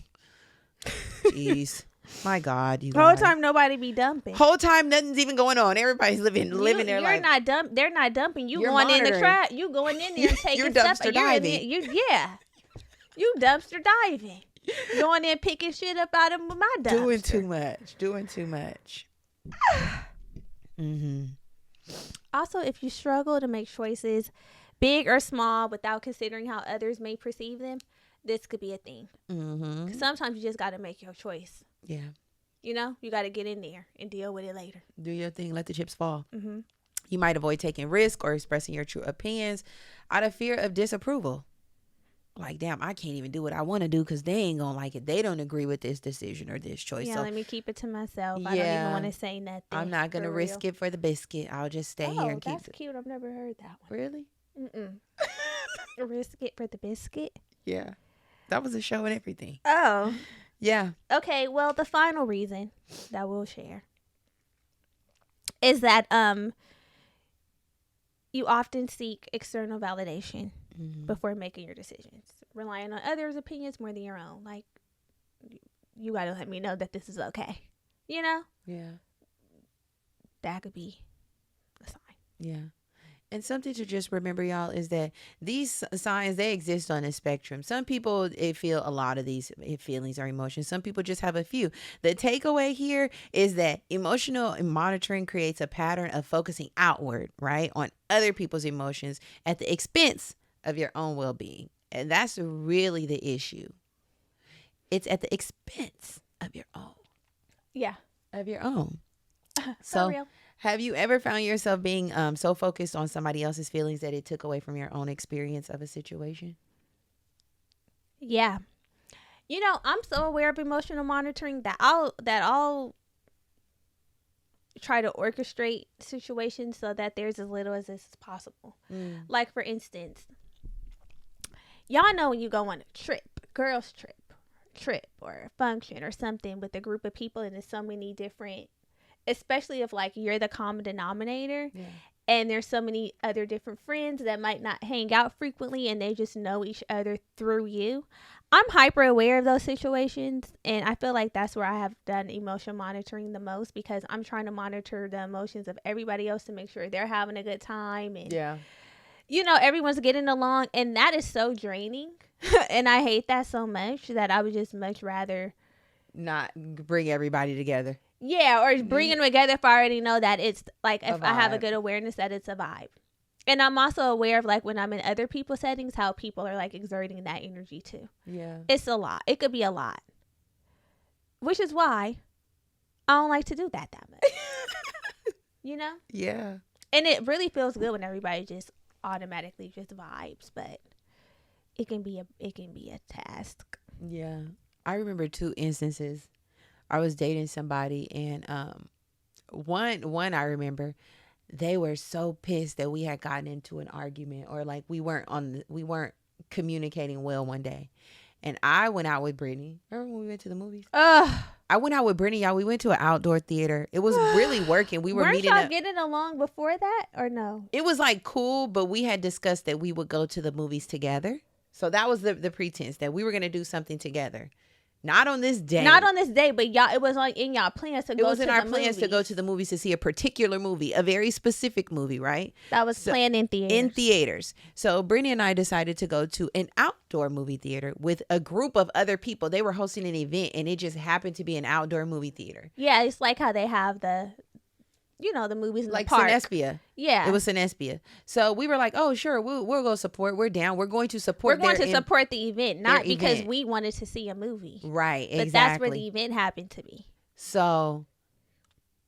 Jeez. My God, you Whole guys. time nobody be dumping. Whole time nothing's even going on. Everybody's living their life. They're not dumping. You're going in the monitoring. trap. You going in there and taking You're stuff. dumpster diving. You dumpster diving. Going in picking shit up out of my dumpster. Doing too much. Mm-hmm. Also, if you struggle to make choices, big or small, without considering how others may perceive them, this could be a thing. Mm-hmm. 'Cause sometimes you just got to make your choice. Yeah. You know, you got to get in there and deal with it later. Do your thing. Let the chips fall. Mm-hmm. You might avoid taking risks or expressing your true opinions out of fear of disapproval. Like, damn, I can't even do what I want to do because they ain't going to like it. They don't agree with this decision or this choice. Yeah, so let me keep it to myself. I don't even want to say nothing. I'm not going to risk it for the biscuit. I'll just stay here and keep it. That's cute. I've never heard that one. Really? Mm-mm. Risk it for the biscuit? Yeah. That was a show and everything. Oh. Yeah. Okay, well, the final reason that we'll share is that you often seek external validation before making your decisions, relying on others' opinions more than your own. Like, you gotta let me know that this is okay. You know? Yeah. That could be a sign. Yeah. And something to just remember, y'all, is that these signs, they exist on a spectrum. Some people, they feel a lot of these feelings or emotions. Some people just have a few. The takeaway here is that emotional monitoring creates a pattern of focusing outward, right, on other people's emotions at the expense of your own well-being. And that's really the issue. It's at the expense of your own. Yeah. Of your own. So real. Have you ever found yourself being so focused on somebody else's feelings that it took away from your own experience of a situation? Yeah. You know, I'm so aware of emotional monitoring that I'll try to orchestrate situations so that there's as little as this as possible. Like, for instance, y'all know when you go on a trip, girls trip or a function or something with a group of people and there's so many different, especially if like you're the common denominator, and there's so many other different friends that might not hang out frequently and they just know each other through you. I'm hyper aware of those situations, and I feel like that's where I have done emotion monitoring the most, because I'm trying to monitor the emotions of everybody else to make sure they're having a good time, and everyone's getting along, and that is so draining. And I hate that so much that I would just much rather not bring everybody together. Yeah, or bring them together if I already know that it's like, if I have a good awareness that it's a vibe. And I'm also aware of, like, when I'm in other people's settings, how people are, like, exerting that energy too. Yeah. It's a lot. It could be a lot. Which is why I don't like to do that much. Yeah. And it really feels good when everybody just automatically just vibes, but it can be a task. Yeah. I remember 2 instances. I was dating somebody, and one I remember, they were so pissed that we had gotten into an argument, or like we weren't communicating well one day. And I went out with Brittany. Remember when we went to the movies? I went out with Brittany, y'all. We went to an outdoor theater. It was really working. We were Weren't meeting y'all up. getting along before that, or no? It was like cool, but we had discussed that we would go to the movies together. So that was the pretense that we were going to do something together. Not on this day. Not on this day, but y'all, it was like in y'all plans to go to the movies. It was in our plans to go to the movies to see a particular movie, a very specific movie, right? That was planned in theaters. In theaters. So Brittany and I decided to go to an outdoor movie theater with a group of other people. They were hosting an event, and it just happened to be an outdoor movie theater. Yeah, it's like how they have the movies in the park. Like Cinespia. Yeah. It was Cinespia. So we were like, oh, sure, we'll go support. We're down. We're going to support. We're going to support the event, not because we wanted to see a movie. Right, exactly. But that's where the event happened to be. So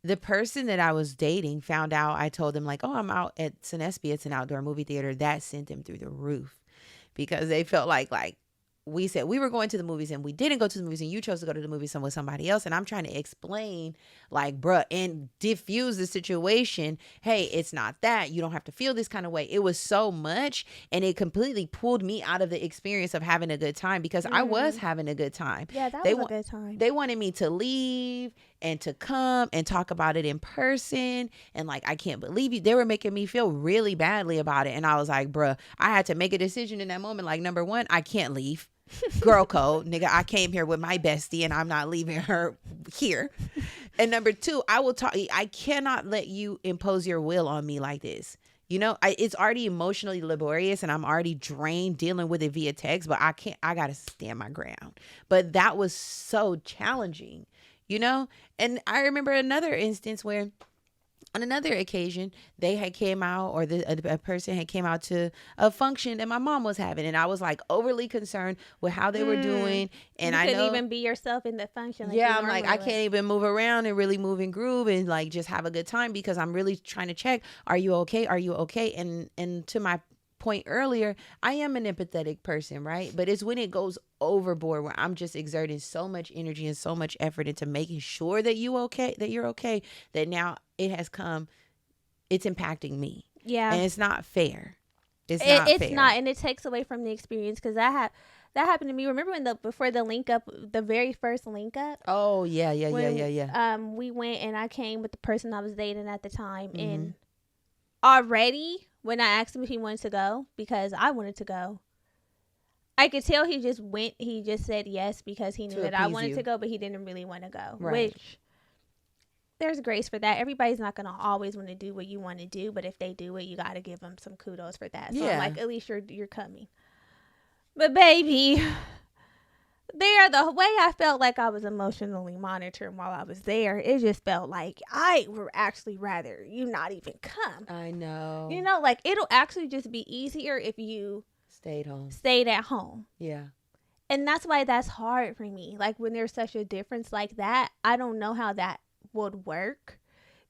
the person that I was dating found out. I told them, like, oh, I'm out at Cinespia. It's an outdoor movie theater. That sent them through the roof, because they felt like we said we were going to the movies and we didn't go to the movies, and you chose to go to the movies with somebody else. And I'm trying to explain, like, bruh, and diffuse the situation. Hey, it's not that. You don't have to feel this kind of way. It was so much, and it completely pulled me out of the experience of having a good time, because I was having a good time. Yeah, that was a good time. They wanted me to leave and to come and talk about it in person. And like, I can't believe you. They were making me feel really badly about it. And I was like, bruh, I had to make a decision in that moment. Like, number one, I can't leave. Girl code, nigga. I came here with my bestie, and I'm not leaving her here. And number two, I cannot let you impose your will on me like this. It's already emotionally laborious, and I'm already drained dealing with it via text, but I gotta stand my ground. But that was so challenging, And I remember another instance where, on another occasion, they had came out, or a person had came out to a function that my mom was having, and I was like overly concerned with how they were doing, and you couldn't even be yourself in the function. I'm like, I can't even move around and really move and groove and like just have a good time, because I'm really trying to check, are you okay? Are you okay? And to my point earlier, I am an empathetic person, right? But it's when it goes overboard, where I'm just exerting so much energy and so much effort into making sure that you're okay, that now it's impacting me. Yeah. And it's not fair. It's not, and it takes away from the experience, because that happened to me. Remember before the link up, the very first link up? Oh, yeah. We went, and I came with the person I was dating at the time, and already when I asked him if he wanted to go, because I wanted to go, I could tell he just went. He just said yes because he knew that I wanted to go, but he didn't really want to go. Right. Which, there's grace for that. Everybody's not going to always want to do what you want to do, but if they do it, you got to give them some kudos for that. So I'm like, at least you're coming. But baby, the way I felt like I was emotionally monitored while I was there, it just felt like I would actually rather you not even come. I know. Like, it'll actually just be easier if you stayed at home. Yeah. And that's why that's hard for me. Like, when there's such a difference like that, I don't know how that would work,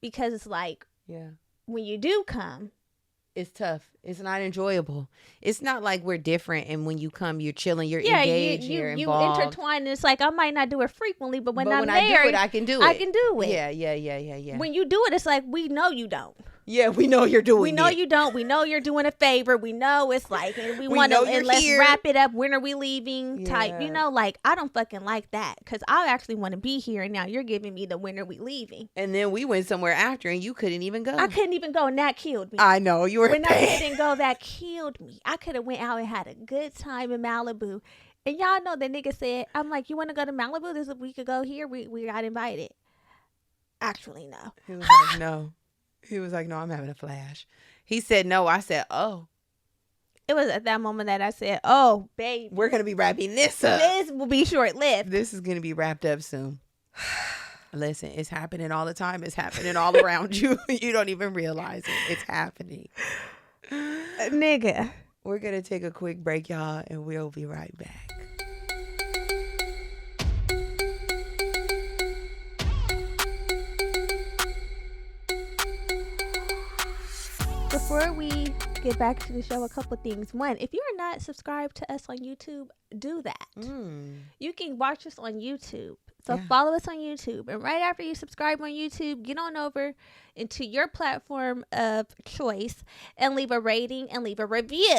because it's like, when you do come, it's tough. It's not enjoyable. It's not like we're different, and when you come, you're chilling, you're engaged, you're involved. You intertwine, and it's like, I might not do it frequently, but when I do it, I can do it. I can do it. Yeah. When you do it, it's like, we know you don't. Yeah, we know you're doing We know it. you don't. We know you're doing a favor. We know it's like, and we want to, and let's wrap it up. When are we leaving? Type, you know, like, I don't fucking like that, because I actually want to be here, and now you're giving me the when are we leaving? And then we went somewhere after, and you couldn't even go. I couldn't even go, and that killed me. I know, you were when I couldn't go, that killed me. I could have went out and had a good time in Malibu, and y'all know the nigga said, I'm like, you want to go to Malibu? This we could go here. We got invited. Actually, no. He was like, no. He was like, no, I'm having a flash. He said no. I said, oh. It was at that moment that I said, oh, baby. We're going to be wrapping this up. This will be short-lived. This is going to be wrapped up soon. Listen, it's happening all the time. It's happening all around you. You don't even realize it. It's happening. Nigga. We're going to take a quick break, y'all, and we'll be right back. Before we get back to the show, a couple things. One, if you are not subscribed to us on YouTube, do that. You can watch us on YouTube. So follow us on YouTube. And right after you subscribe on YouTube, get on over into your platform of choice and leave a rating and leave a review.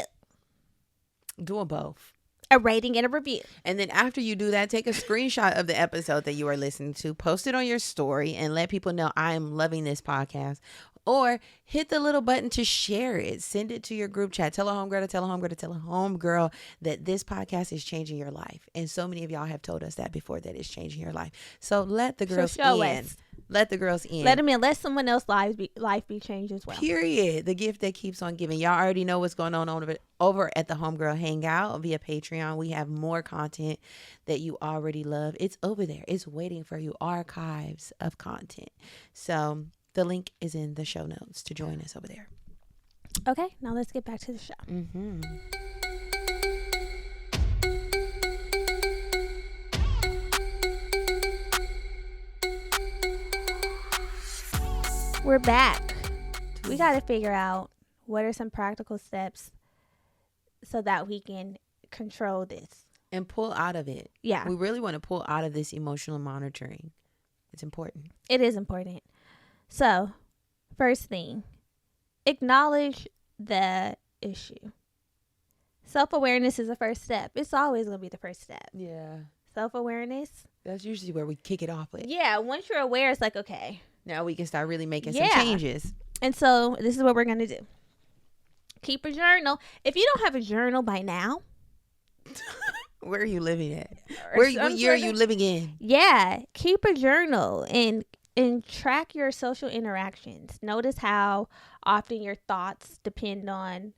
Do them both. A rating and a review. And then after you do that, take a screenshot of the episode that you are listening to, post it on your story, and let people know I am loving this podcast. Or hit the little button to share it. Send it to your group chat. Tell a homegirl to tell a homegirl to tell a homegirl that this podcast is changing your life. And so many of y'all have told us that before, that it's changing your life. So let the girls in. Let the girls in. Let them in. Let someone else's life be changed as well. Period. The gift that keeps on giving. Y'all already know what's going on over at the Homegirl Hangout via Patreon. We have more content that you already love. It's over there. It's waiting for you. Archives of content. So the link is in the show notes to join us over there. Okay, now let's get back to the show. We're back. We got to figure out what are some practical steps so that we can control this. And pull out of it. Yeah. We really want to pull out of this emotional monitoring. It's important. It is important. So, first thing, acknowledge the issue. Self-awareness is the first step. It's always going to be the first step. Yeah. Self-awareness. That's usually where we kick it off with. Yeah. Once you're aware, it's like, okay. Now we can start really making some changes. And so, this is what we're going to do. Keep a journal. If you don't have a journal by now. Where are you living at? What year are you living in? Yeah. Keep a journal and track your social interactions. Notice how often your thoughts depend on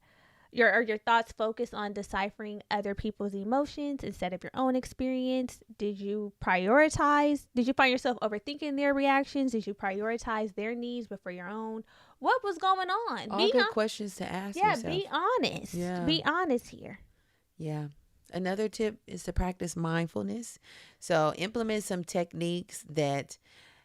your thoughts focus on deciphering other people's emotions instead of your own experience. Did you find yourself overthinking their reactions? Did you prioritize their needs before your own? What was going on? All good questions to ask yourself. Be honest. Yeah. Be honest here. Yeah. Another tip is to practice mindfulness. So implement some techniques that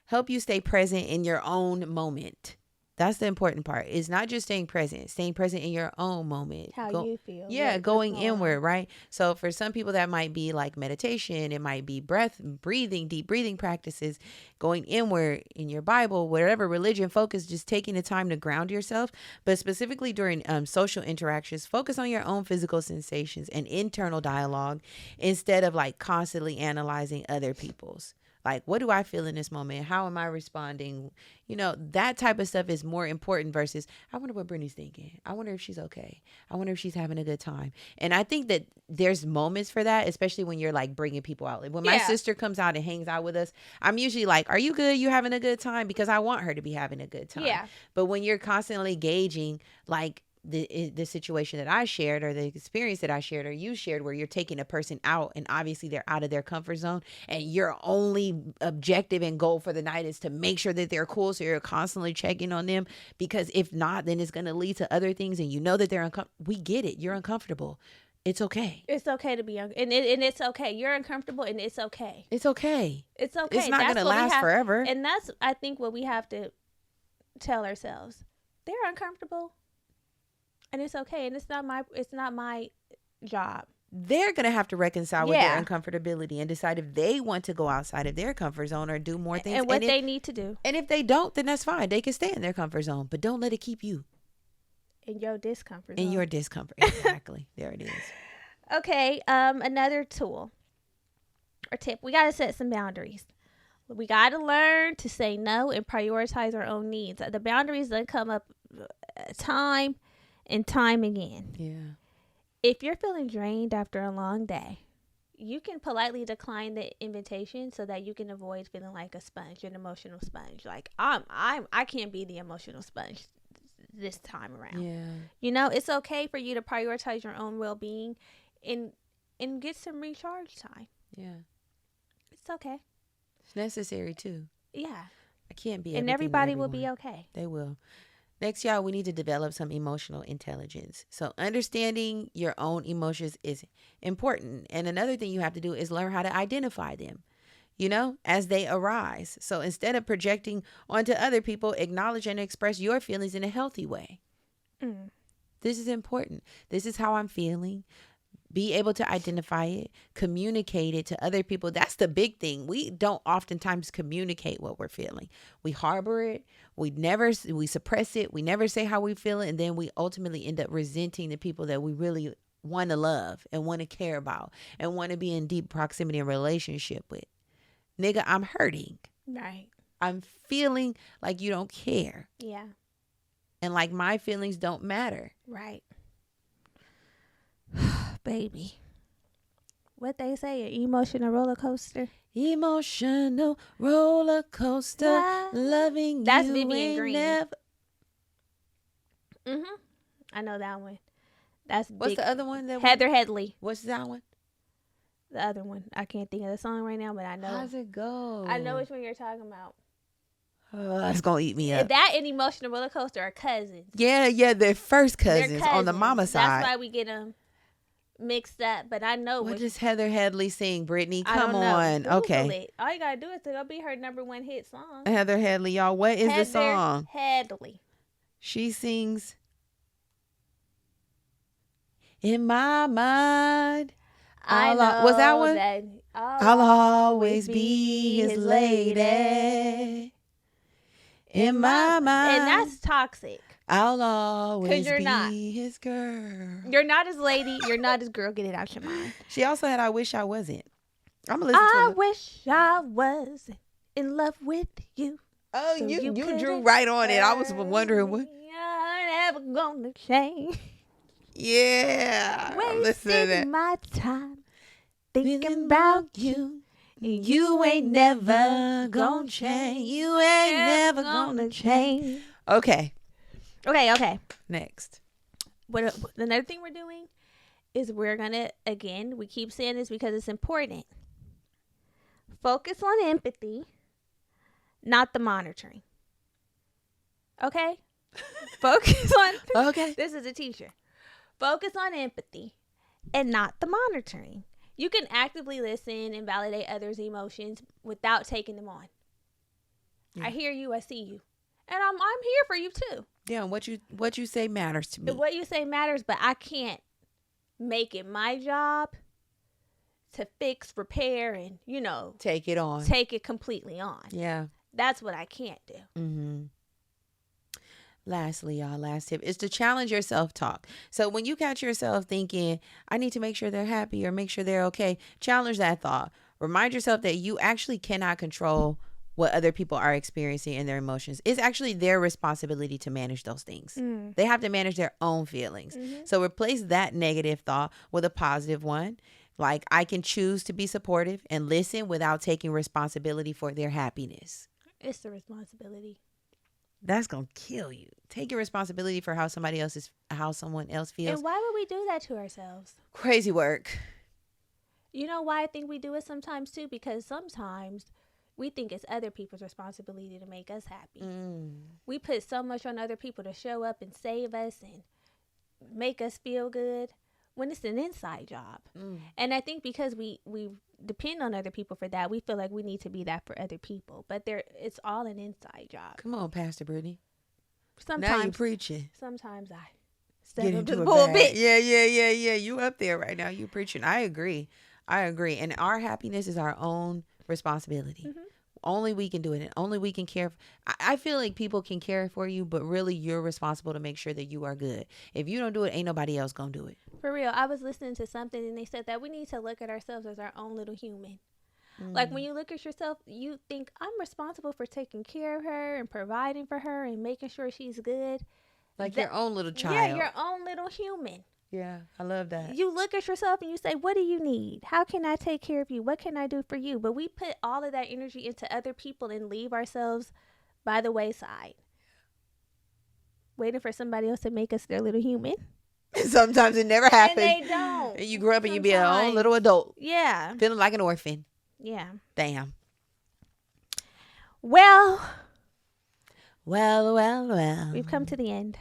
help you stay present in your own moment. That's the important part. It's not just staying present in your own moment. How you feel. Yeah, going inward, right? So for some people that might be like meditation. It might be deep breathing practices, going inward in your Bible, whatever religion focus, just taking the time to ground yourself. But specifically during social interactions, focus on your own physical sensations and internal dialogue instead of like constantly analyzing other people's. Like, what do I feel in this moment? How am I responding? You know, that type of stuff is more important versus, I wonder what Brittany's thinking. I wonder if she's okay. I wonder if she's having a good time. And I think that there's moments for that, especially when you're like bringing people out. Like when my sister comes out and hangs out with us, I'm usually like, are you good? You having a good time? Because I want her to be having a good time. Yeah. But when you're constantly gauging like the situation that I shared or the experience that I shared or you shared, where you're taking a person out and obviously they're out of their comfort zone and your only objective and goal for the night is to make sure that they're cool. So you're constantly checking on them, because if not, then it's going to lead to other things, and you know that they're uncomfortable. We get it. You're uncomfortable. It's okay. It's okay to be and it's okay. You're uncomfortable and it's okay. It's okay. It's okay. It's not going to last forever. And that's, I think, what we have to tell ourselves. They're uncomfortable. And it's okay. And it's not my job. they're going to have to reconcile with their Yeah. uncomfortability and decide if they want to go outside of their comfort zone or do more things. And what they need to do. And if they don't, then that's fine. They can stay in their comfort zone, but don't let it keep you In your discomfort. in zone. your discomfort. Exactly. There it is. Okay. Another tool or tip. We got to set some boundaries. We got to learn to say no and prioritize our own needs. The boundaries that come up time and time again. Yeah. If you're feeling drained after a long day, you can politely decline the invitation so that you can avoid feeling like a sponge, an emotional sponge. Like I can't be the emotional sponge this time around. Yeah. You know, it's okay for you to prioritize your own well-being and get some recharge time. Yeah. It's okay. It's necessary too. Yeah. I can't be And everything to everybody will be everyone. okay. They will. Next, y'all, we need to develop some emotional intelligence. So understanding your own emotions is important. And another thing you have to do is learn how to identify them, you know, as they arise. So instead of projecting onto other people, acknowledge and express your feelings in a healthy way. Mm. This is important. This is how I'm feeling. Be able to identify it, communicate it to other people. That's the big thing. We don't oftentimes communicate what we're feeling. We harbor it. We suppress it. We never say how we feel it. And then we ultimately end up resenting the people that we really want to love and want to care about and want to be in deep proximity and relationship with. Nigga, I'm hurting. Right. I'm feeling like you don't care. Yeah. And like my feelings don't matter. Right. Baby. What they say, an emotional roller coaster. Emotional roller coaster, loving That's you Vivian ain't Green. never. I know that one. That's What's big. the other one? Heather Headley. What's that one? The other one. I can't think of the song right now, but I know. How's it go? I know which one you're talking about. Oh, it's gonna eat me up. That and emotional roller coaster are cousins. Yeah, they're first They're cousins on the mama side. That's why we get them mixed up. But I know What does Heather Headley sing, Brittany? I don't Come know. on. Google Okay. it. All you gotta do is to go be her #1 hit song. Heather Headley, y'all. What is the song? Headley. She sings In My Mind. I know. Was that one? That I'll always be his lady. In my mind. And that's toxic. I'll always you're be not. his girl. You're not his lady. You're not his girl. Get it out your mind. She also had I Wish I Wasn't. I'm going to listen to I it. wish I was in love with you. Oh, so you couldn't drew right on it. I was hurt wondering what. me. I'm never gonna change. Yeah. I'm listening to that. Wasting my time thinking Thinking about about you. You ain't never gonna change. You ain't never gonna change. Okay. Okay. Next. Another thing we're doing is we're gonna, again, we keep saying this because it's important. Focus on empathy, not the monitoring. Okay? Focus on Okay. This is a teacher. Focus on empathy and not the monitoring. You can actively listen and validate others' emotions without taking them on. Yeah. I hear you, I see you. And I'm here for you too. Yeah, what you say matters to me. What you say matters, but I can't make it my job to fix, repair, and, Take it on. take it completely on. Yeah. That's what I can't do. Mm-hmm. Lastly, y'all, last tip is to challenge your self-talk. So when you catch yourself thinking, I need to make sure they're happy or make sure they're okay, challenge that thought. Remind yourself that you actually cannot control what other people are experiencing in their emotions. It's actually their responsibility to manage those things. They have to manage their own feelings. Mm-hmm. So replace that negative thought with a positive one. Like, I can choose to be supportive and listen without taking responsibility for their happiness. It's the responsibility. That's gonna kill you. Take your responsibility for how someone else feels. And why would we do that to ourselves? Crazy work. You know why I think we do it sometimes too? Because sometimes we think it's other people's responsibility to make us happy. We put so much on other people to show up and save us and make us feel good when it's an inside job. And I think because we depend on other people for that, we feel like we need to be that for other people. But it's all an inside job. Come on, Pastor Brittany. Sometimes Now you preaching. Sometimes Step up to the pulpit. Yeah. You up there right now. You preaching. I agree. And our happiness is our own responsibility. Mm-hmm. Only we can do it, and only we can care. I feel like people can care for you, but really you're responsible to make sure that you are good. If you don't do it, ain't nobody else gonna do it. For real. I was listening to something and they said that we need to look at ourselves as our own little human. Like when you look at yourself, you think, I'm responsible for taking care of her and providing for her and making sure she's good. Like your own little child. Yeah, your own little human. Yeah, I love that. You look at yourself and you say, what do you need? How can I take care of you? What can I do for you? But we put all of that energy into other people and leave ourselves by the wayside. Waiting for somebody else to make us their little human. Sometimes it never happens. And they don't. You grew up and you be your own little adult. Yeah. Feeling like an orphan. Yeah. Damn. Well. We've come to the end.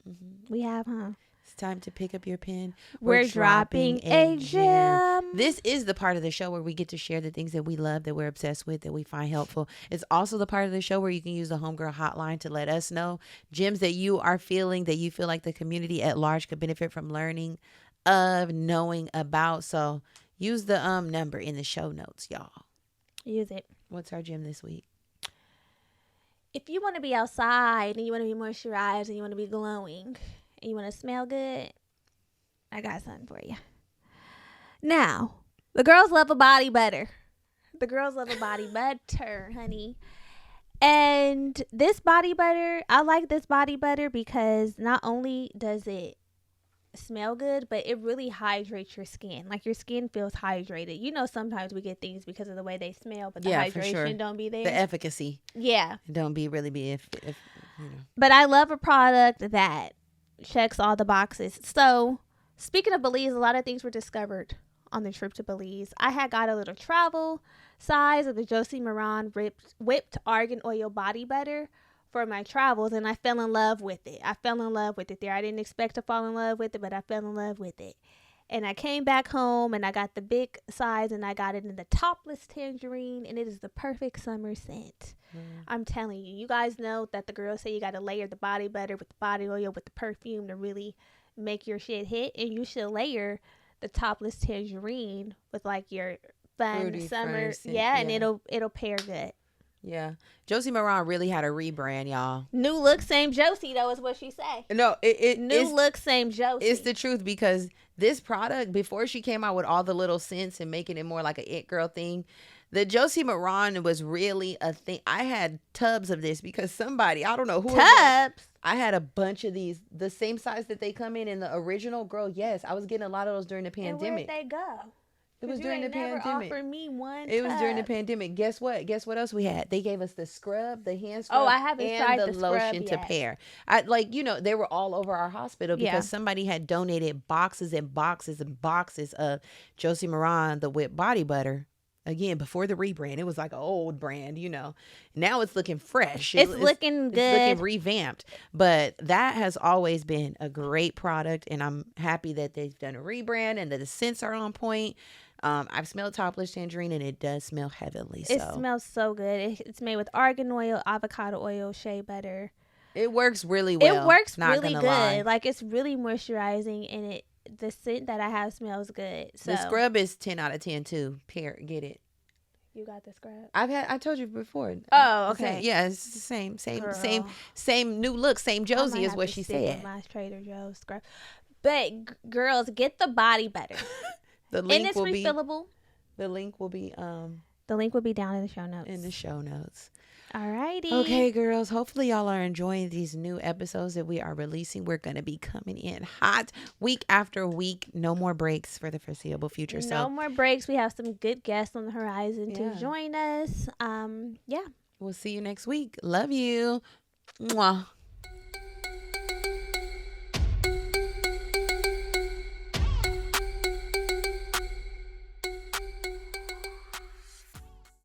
Mm-hmm. We have, huh? It's time to pick up your pen. We're dropping a gem. This is the part of the show where we get to share the things that we love, that we're obsessed with, that we find helpful. It's also the part of the show where you can use the Homegirl Hotline to let us know gems that you are feeling, that you feel like the community at large could benefit from learning of, knowing about. So use the number in the show notes, y'all. Use it. What's our gem this week? If you want to be outside and you want to be moisturized and you want to be glowing and you want to smell good, I got something for you. Now, the girls love a body butter. The girls love a body butter, honey. And this body butter, I like this body butter because not only does it smell good, but it really hydrates your skin. Like your skin feels hydrated. You know, sometimes we get things because of the way they smell, but the hydration don't be there. The efficacy. Yeah. Don't really be if you know. But I love a product that checks all the boxes. So speaking of Belize, a lot of things were discovered on the trip to Belize. I had got a little travel size of the Josie Maran whipped argan oil body butter for my travels, and I fell in love with it. There. I didn't expect to fall in love with it, but I fell in love with it. And I came back home and I got the big size and I got it in the topless tangerine, and it is the perfect summer scent. I'm telling you, you guys know that the girls say you got to layer the body butter with the body oil with the perfume to really make your shit hit, and you should layer the topless tangerine with like your fun fruity summer. And it'll pair good. Yeah. Josie Maran really had a rebrand, y'all. New look, same Josie, though, is what she say. No, new look, same Josie. It's the truth, because this product, before she came out with all the little scents and making it more like an it girl thing, the Josie Maran was really a thing. I had tubs of this because somebody, I don't know who. Tubs? I had a bunch of these, the same size that they come in the original. Girl, yes. I was getting a lot of those during the pandemic. And where'd they go? It was during the pandemic. Offered me one it was during the pandemic. Guess what? Guess what else we had? They gave us the scrub, the hand Oh, scrub, I haven't tried the lotion scrub to pair. I they were all over our hospital because Yeah. somebody had donated boxes and boxes and boxes of Josie Maran, the whipped body butter. Again, before the rebrand, it was like an old brand, Now it's looking fresh. It's looking good. It's looking revamped. But that has always been a great product, and I'm happy that they've done a rebrand and that the scents are on point. I've smelled topless tangerine, and it does smell heavenly. It smells so good. It's made with argan oil, avocado oil, shea butter. It works really well. It works not really gonna good. lie. Like, it's really moisturizing, and the scent that I have smells good. So The scrub is 10 out of 10 too. Get it. You got the scrub? I told you before. Oh, okay. It's the same Girl. same new look, same Josie is what she said. My Trader Joe's scrub. But girls, get the body butter. The link and it's will refillable. The link will be The link will be down in the show notes. Alrighty. Okay, girls. Hopefully y'all are enjoying these new episodes that we are releasing. We're gonna be coming in hot week after week. No more breaks for the foreseeable future. No more breaks. We have some good guests on the horizon to join us. Yeah. We'll see you next week. Love you. Mwah.